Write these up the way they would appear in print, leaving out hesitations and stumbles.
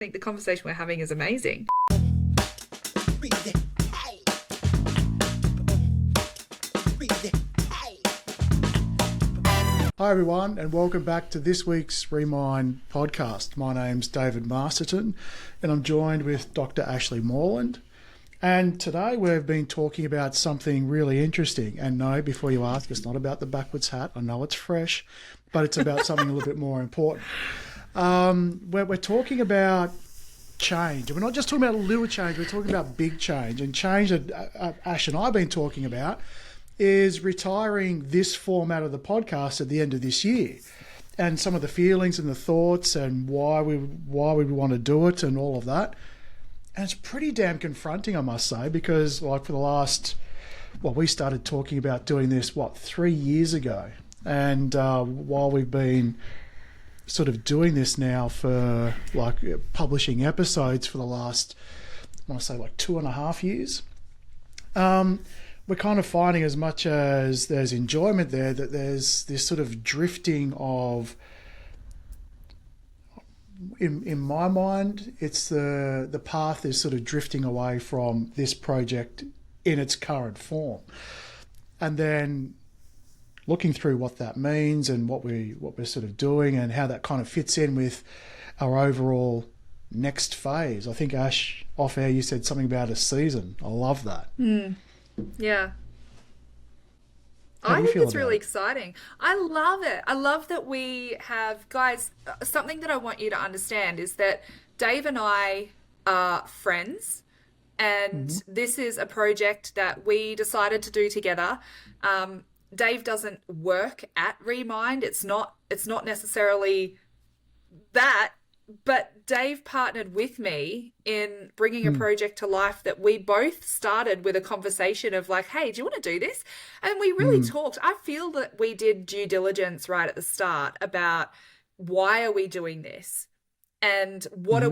think the conversation we're having is amazing. Hi everyone, and welcome back to this week's Remind podcast. My name's David Masterton, and I'm joined with Dr. Ashleigh Moreland. And today we've been talking about something really interesting. And no, before you ask, it's not about the backwards hat. I know it's fresh, but it's about something a little bit more important. We're talking about change. And we're not just talking about a little change, we're talking about big change. And change that Ash and I have been talking about is retiring this format of the podcast at the end of this year, and some of the feelings and the thoughts and why we want to do it and all of that. And it's pretty damn confronting, I must say, because like for the last, we started talking about doing this 3 years ago, and while we've been sort of doing this now for publishing episodes for the last, I want to say 2.5 years. We're kind of finding, as much as there's enjoyment there, that there's this sort of drifting of, in my mind, it's the path is sort of drifting away from this project in its current form. And then looking through what that means and what we're sort of doing and how that kind of fits in with our overall next phase. I think, Ash, off air, you said something about a season. I love that. Yeah. I think it's really exciting. I love it. I love that we have, guys, something that I want you to understand is that Dave and I are friends, and this is a project that we decided to do together. Dave doesn't work at Remind. It's not necessarily that. But Dave partnered with me in bringing a project to life that we both started with a conversation of hey, do you want to do this? And we really talked. I feel that we did due diligence right at the start about why are we doing this? And what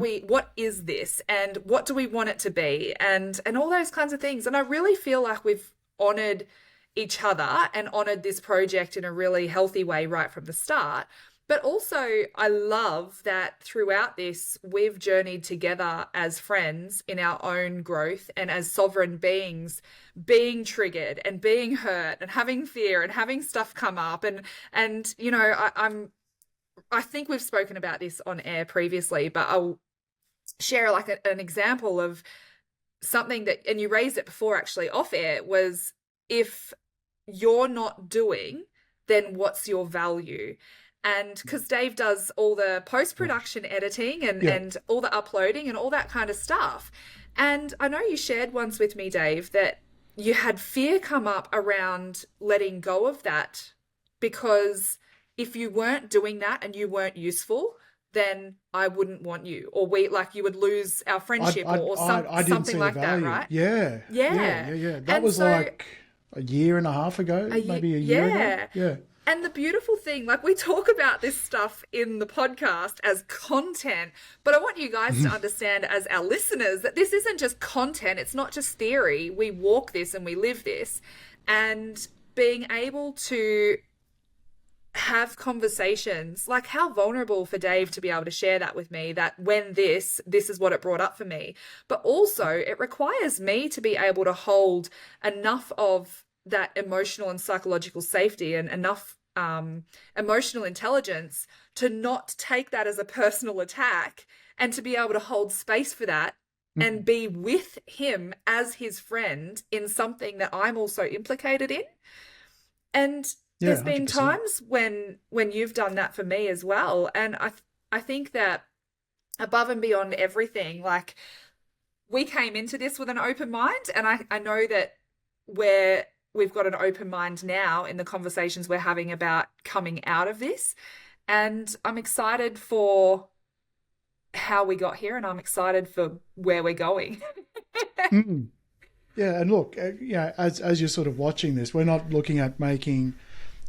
is this? And what do we want it to be? And all those kinds of things. And I really feel like we've honored each other and honored this project in a really healthy way right from the start. But also, I love that throughout this, we've journeyed together as friends in our own growth and as sovereign beings, being triggered and being hurt and having fear and having stuff come up. And you know, I think we've spoken about this on air previously, but I'll share an example of something that, and you raised it before actually off air, was if you're not doing, then what's your value? And because Dave does all the post-production editing and all the uploading and all that kind of stuff. And I know you shared once with me, Dave, that you had fear come up around letting go of that, because if you weren't doing that and you weren't useful, then I wouldn't want you, or you would lose our friendship or something like that, right? Yeah. That was a year and a half ago, maybe a year ago. Yeah. And the beautiful thing, we talk about this stuff in the podcast as content, but I want you guys to understand as our listeners that this isn't just content. It's not just theory. We walk this and we live this. And being able to have conversations, how vulnerable for Dave to be able to share that with me, that when this is what it brought up for me. But also it requires me to be able to hold enough of that emotional and psychological safety and enough emotional intelligence to not take that as a personal attack, and to be able to hold space for that and be with him as his friend in something that I'm also implicated in. And there's been 100%. Times when you've done that for me as well. And I think that above and beyond everything, we came into this with an open mind, and I know that we've got an open mind now in the conversations we're having about coming out of this. And I'm excited for how we got here, and I'm excited for where we're going. Yeah, and look, as you're sort of watching this, we're not looking at making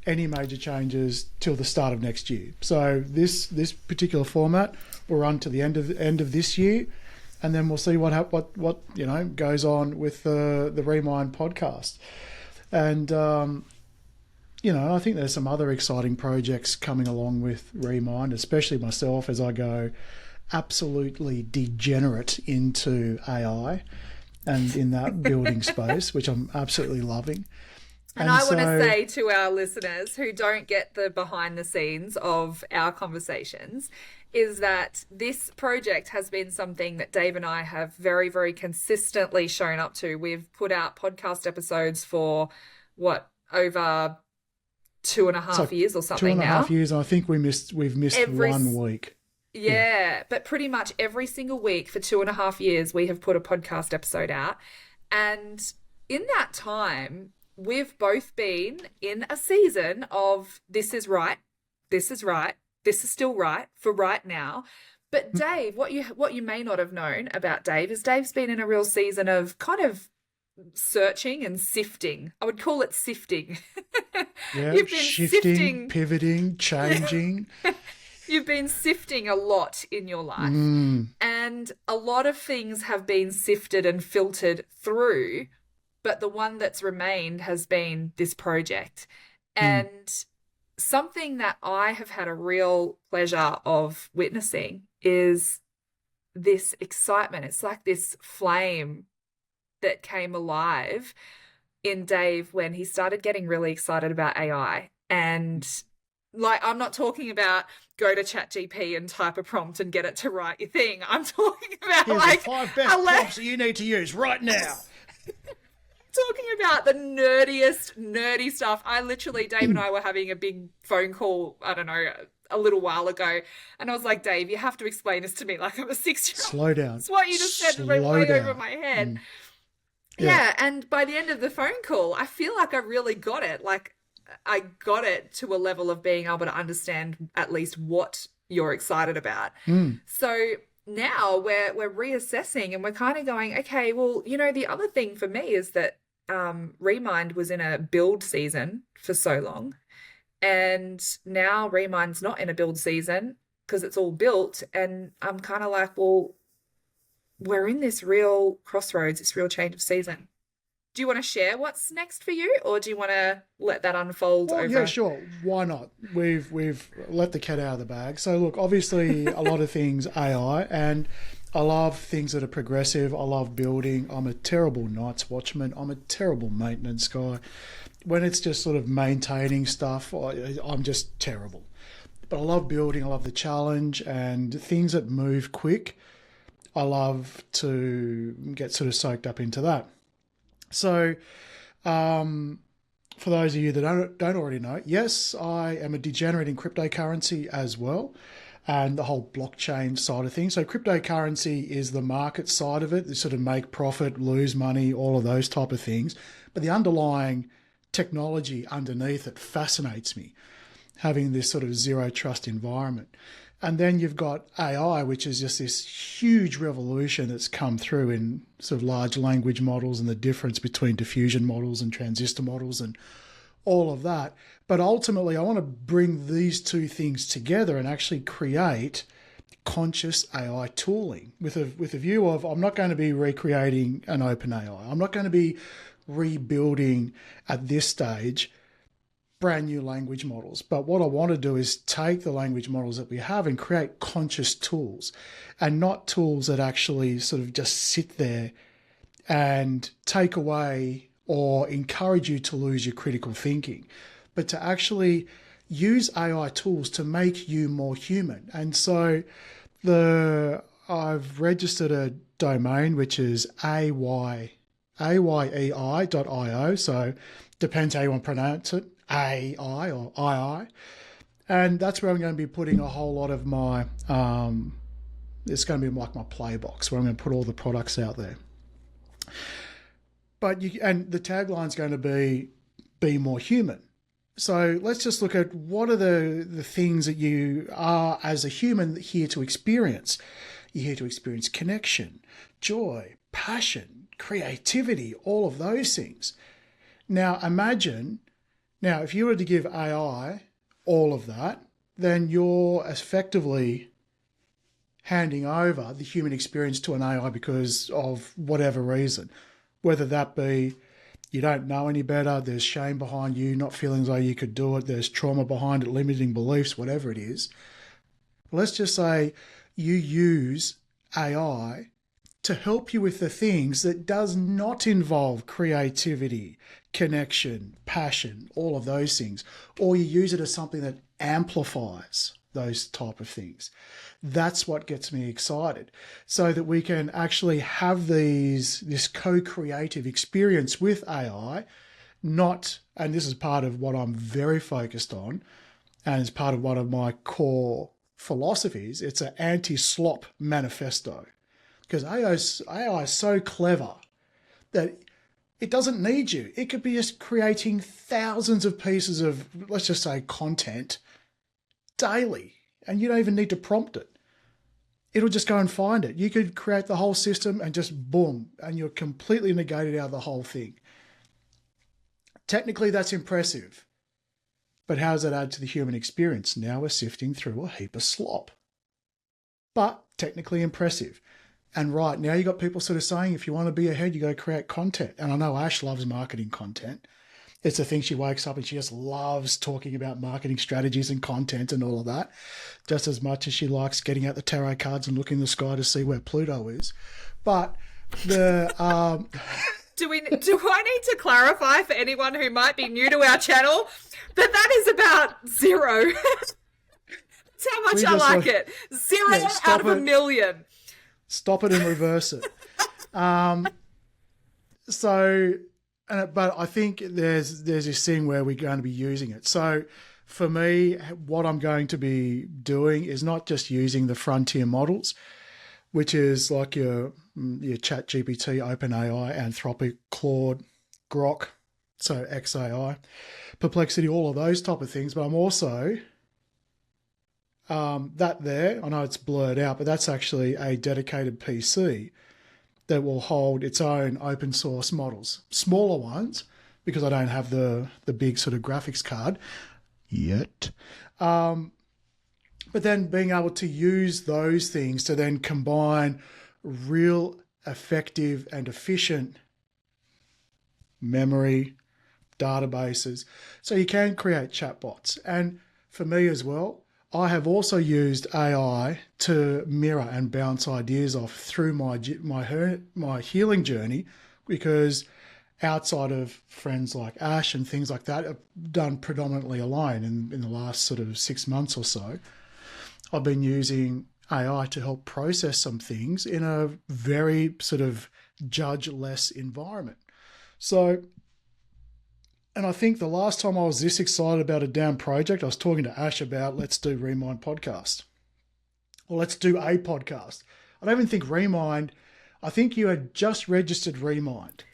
any major changes till the start of next year. So this particular format will run to the end of this year, and then we'll see what goes on with the Remind podcast. And I think there's some other exciting projects coming along with Remind, especially myself, as I go absolutely degenerate into AI and in that building space, which I'm absolutely loving. And I want to say to our listeners who don't get the behind the scenes of our conversations is that this project has been something that Dave and I have very, very consistently shown up to. We've put out podcast episodes for over 2.5 years or something now. 2.5 years, and I think we've missed Every 1 week. Yeah, but pretty much every single week for 2.5 years, we have put a podcast episode out. And in that time, we've both been in a season of this is right, this is right, this is still right for right now. But Dave, what you may not have known about Dave is Dave's been in a real season of kind of searching and sifting. I would call it sifting. Yeah, You've been shifting, sifting, pivoting, changing. you've been sifting a lot in your life. And a lot of things have been sifted and filtered through, but the one that's remained has been this project. And something that I have had a real pleasure of witnessing is this excitement. It's like this flame that came alive in Dave when he started getting really excited about AI. And like, I'm not talking about go to ChatGPT and type a prompt and get it to write your thing. I'm talking about Here's like the 5 best prompts that you need to use right now. talking about the nerdy stuff. Dave and I were having a big phone call, I don't know, a little while ago. And I was like, Dave, you have to explain this to me like I'm a 6-year-old. Slow down. It's what you just said went way over my head. Yeah, and by the end of the phone call, I feel like I really got it. Like I got it to a level of being able to understand at least what you're excited about. So now we're reassessing and we're kind of going, okay, well, the other thing for me is that Remind was in a build season for so long. And now Remind's not in a build season because it's all built. And I'm kind of like, well, we're in this real crossroads, this real change of season. Do you want to share what's next for you, or do you want to let that unfold over? Yeah, sure. Why not? We've let the cat out of the bag. So look, obviously a lot of things AI, and I love things that are progressive. I love building. I'm a terrible nights watchman. I'm a terrible maintenance guy. When it's just sort of maintaining stuff, I'm just terrible. But I love building. I love the challenge and things that move quick. I love to get sort of soaked up into that. So for those of you that don't already know, yes, I am a degenerate in cryptocurrency as well, and the whole blockchain side of things. So cryptocurrency is the market side of it, the sort of make profit, lose money, all of those type of things. But the underlying technology underneath it fascinates me, having this sort of zero trust environment. And then you've got AI, which is just this huge revolution that's come through in sort of large language models and the difference between diffusion models and transistor models and all of that. But ultimately, I want to bring these two things together and actually create conscious AI tooling with a view of, I'm not going to be recreating an open AI. I'm not going to be rebuilding at this stage brand new language models. But what I want to do is take the language models that we have and create conscious tools, and not tools that actually sort of just sit there and take away or encourage you to lose your critical thinking, but to actually use AI tools to make you more human. And so I've registered a domain which is ayei.io. So depends how you want to pronounce it. AI or II, and that's where I'm going to be putting a whole lot of my it's going to be like my play box where I'm going to put all the products out there. But and the tagline's going to be more human. So let's just look at what are the things that you are as a human here to experience. You're here to experience connection, joy, passion, creativity, all of those things. Now imagine. Now, if you were to give AI all of that, then you're effectively handing over the human experience to an AI because of whatever reason, whether that be you don't know any better, there's shame behind you not feeling as though you could do it, there's trauma behind it, limiting beliefs, whatever it is. Let's just say you use AI to help you with the things that does not involve creativity, connection, passion, all of those things, or you use it as something that amplifies those type of things. That's what gets me excited, so that we can actually have this co-creative experience with AI, not, and this is part of what I'm very focused on, and it's part of one of my core philosophies, it's an anti-slop manifesto. Because AI is so clever that it doesn't need you. It could be just creating thousands of pieces of, let's just say, content daily, and you don't even need to prompt it. It'll just go and find it. You could create the whole system and just boom, and you're completely negated out of the whole thing. Technically, that's impressive. But how does that add to the human experience? Now we're sifting through a heap of slop. But technically impressive. And right now, you got people sort of saying, if you want to be ahead, you got to create content. And I know Ash loves marketing content. It's a thing, she wakes up and she just loves talking about marketing strategies and content and all of that, just as much as she likes getting out the tarot cards and looking in the sky to see where Pluto is. But the do I need to clarify for anyone who might be new to our channel that is about 0? That's how much I like it. 0 out of a million. Stop it and reverse it. But I think there's this thing where we're going to be using it. So for me, what I'm going to be doing is not just using the frontier models, which is like your ChatGPT, OpenAI, Anthropic, Claude, Grok, so XAI, Perplexity, all of those type of things. But I'm also that there, I know it's blurred out, but that's actually a dedicated PC that will hold its own open source models, smaller ones, because I don't have the big sort of graphics card yet. But then being able to use those things to then combine real effective and efficient memory databases. So you can create chatbots. And for me as well, I have also used AI to mirror and bounce ideas off through my healing journey, because outside of friends like Ash and things like that, I've done predominantly alone in the last sort of 6 months or so. I've been using AI to help process some things in a very sort of judge-less environment. So, and I think the last time I was this excited about a damn project, I was talking to Ash about, let's do Remind podcast. Or let's do a podcast. I don't even think Remind, I think you had just registered Remind.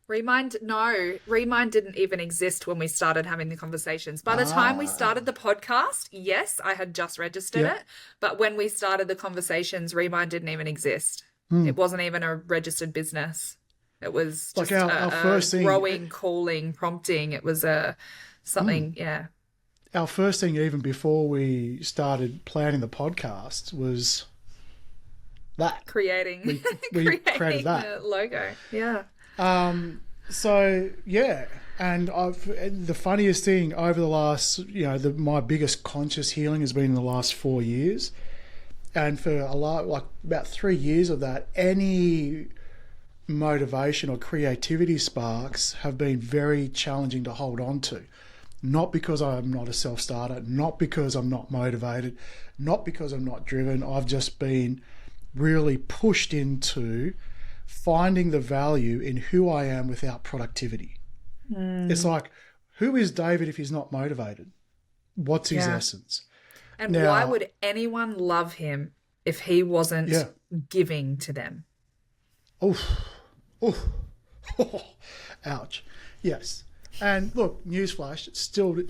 Remind didn't even exist when we started having the conversations. By the time we started the podcast, yes, I had just registered it. But when we started the conversations, Remind didn't even exist. It wasn't even a registered business. It was just like our first thing, growing, calling, prompting. It was something, Our first thing, even before we started planning the podcast, was that. Creating created that. The logo. Yeah. So, yeah. And the funniest thing over the last, my biggest conscious healing has been in the last 4 years. And for about 3 years of that, any motivation or creativity sparks have been very challenging to hold on to. Not because I'm not a self-starter, not because I'm not motivated, not because I'm not driven. I've just been really pushed into finding the value in who I am without productivity. It's like, who is David if he's not motivated? What's his essence? And why would anyone love him if he wasn't giving to them? Ouch. Yes. And look, newsflash, it's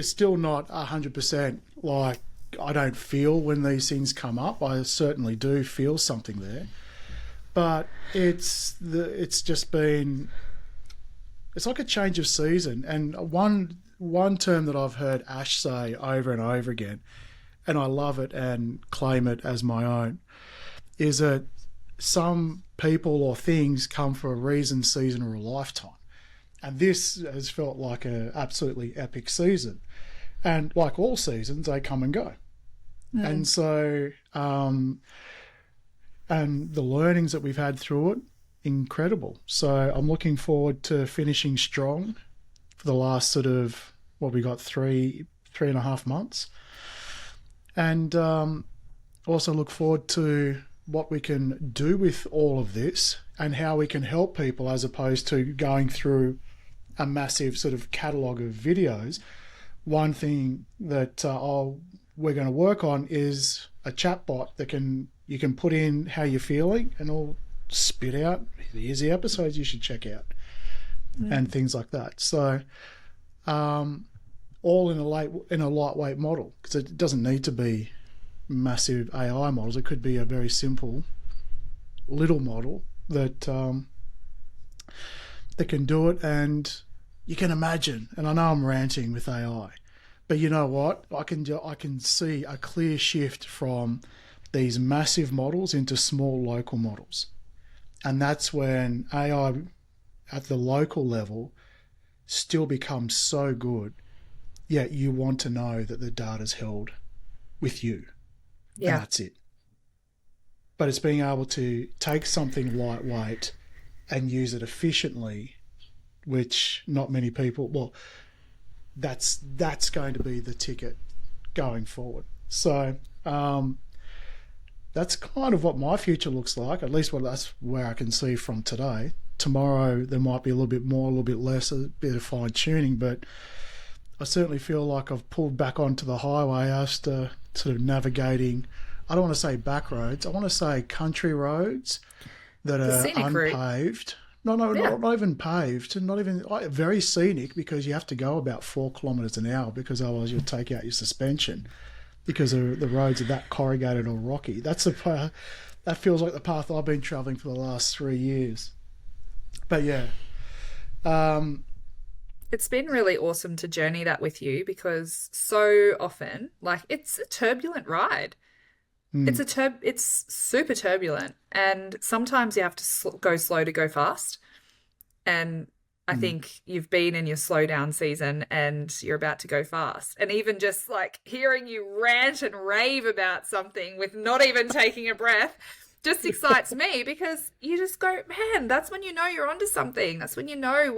still not 100% like I don't feel when these things come up. I certainly do feel something there. But it's just been, it's like a change of season. And one term that I've heard Ash say over and over again, and I love it and claim it as my own, is that some people or things come for a reason, season, or a lifetime. And this has felt like an absolutely epic season. And like all seasons, they come and go. And so and the learnings that we've had through it, incredible. So I'm looking forward to finishing strong for the last sort of, what we got, 3.5 months. And also look forward to what we can do with all of this and how we can help people, as opposed to going through a massive sort of catalogue of videos. One thing that we're going to work on is a chatbot that you can put in how you're feeling and it'll spit out, here's the episodes you should check out, and things like that. So all in a lightweight model, because it doesn't need to be massive AI models. It could be a very simple little model that can do it. And you can imagine, and I know I'm ranting with AI, but you know what? I can see a clear shift from these massive models into small local models. And that's when AI at the local level still becomes so good, yet you want to know that the data's held with you. Yeah. And that's it. But it's being able to take something lightweight and use it efficiently, which not many people, well, that's going to be the ticket going forward. So that's kind of what my future looks like, at least that's where I can see from today. Tomorrow there might be a little bit more, a little bit less, a bit of fine tuning, but I certainly feel like I've pulled back onto the highway after sort of navigating, I don't want to say back roads, I want to say country roads that are unpaved. Not even paved, not even very scenic, because you have to go about 4 kilometres an hour, because otherwise you'll take out your suspension, because the roads are that corrugated or rocky. That feels like the path I've been travelling for the last 3 years. But yeah. It's been really awesome to journey that with you, because so often, like, it's a turbulent ride. It's super turbulent, and sometimes you have to go slow to go fast. And I think you've been in your slow down season and you're about to go fast. And even just like hearing you rant and rave about something with not even taking a breath just excites me, because you just go, man, that's when you know you're onto something. That's when you know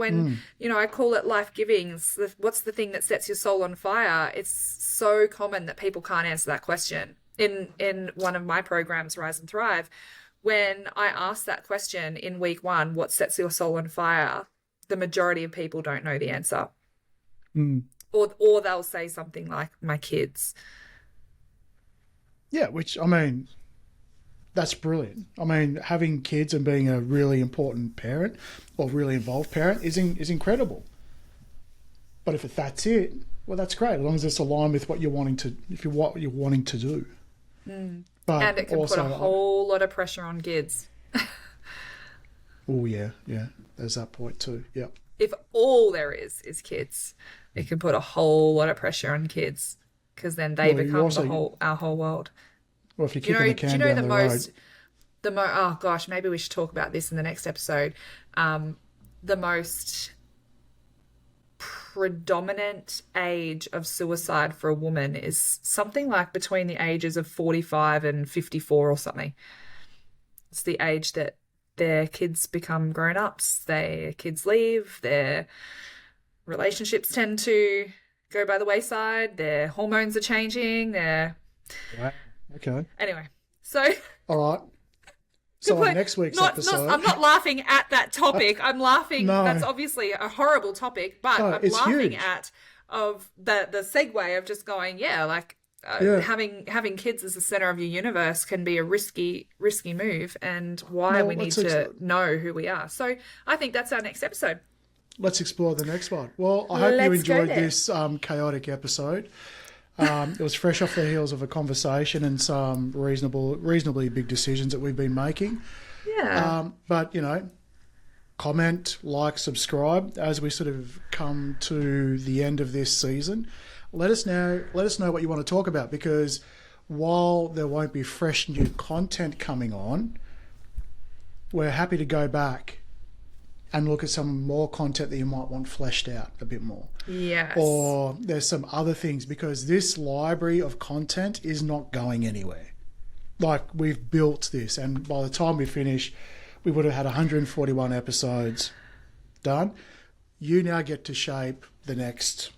I call it life-giving. What's the thing that sets your soul on fire? It's so common that people can't answer that question. In one of my programs, Rise and Thrive, when I ask that question in week 1, what sets your soul on fire, the majority of people don't know the answer. Or they'll say something like, my kids. Yeah, which, I mean, that's brilliant. I mean, having kids and being a really important parent or really involved parent is incredible. But if that's it, well, that's great, as long as it's aligned with what you're wanting to do. But and it can also put a whole lot of pressure on kids. Oh yeah, there's that point too. Yep. If all there is kids, it can put a whole lot of pressure on kids, because then they become our whole world. Well, if you're kicking the can down the road. Oh gosh, maybe we should talk about this in the next episode. The most predominant age of suicide for a woman is something like between the ages of 45 and 54 or something. It's the age that their kids become grown-ups, their kids leave, their relationships tend to go by the wayside, their hormones are changing, Right. Okay. Anyway, so... All right. So on next week's episode... I'm not laughing at that topic. I'm laughing... No. That's obviously a horrible topic, but I'm laughing at the segue of just going, having kids as the center of your universe can be a risky move, and why we need to know who we are. So I think that's our next episode. Let's explore the next one. Well, I hope you enjoyed this chaotic episode. It was fresh off the heels of a conversation and some reasonably big decisions that we've been making. Yeah. But, comment, like, subscribe as we sort of come to the end of this season. Let us know what you want to talk about, because while there won't be fresh new content coming on, we're happy to go back and look at some more content that you might want fleshed out a bit more. Yes. Or there's some other things, because this library of content is not going anywhere. like we've built this, and by the time we finish, we would have had 141 episodes done. You now get to shape the next,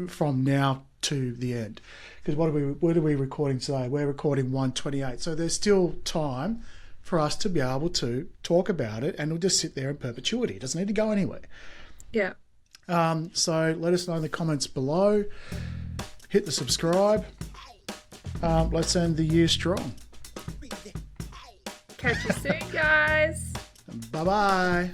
from now to the end. Because what are we recording today? We're recording 128. So there's still time for us to be able to talk about it, and we'll just sit there in perpetuity. It doesn't need to go anywhere. Yeah. So let us know in the comments below. Hit the subscribe. Let's end the year strong. Catch you soon, guys. Bye-bye.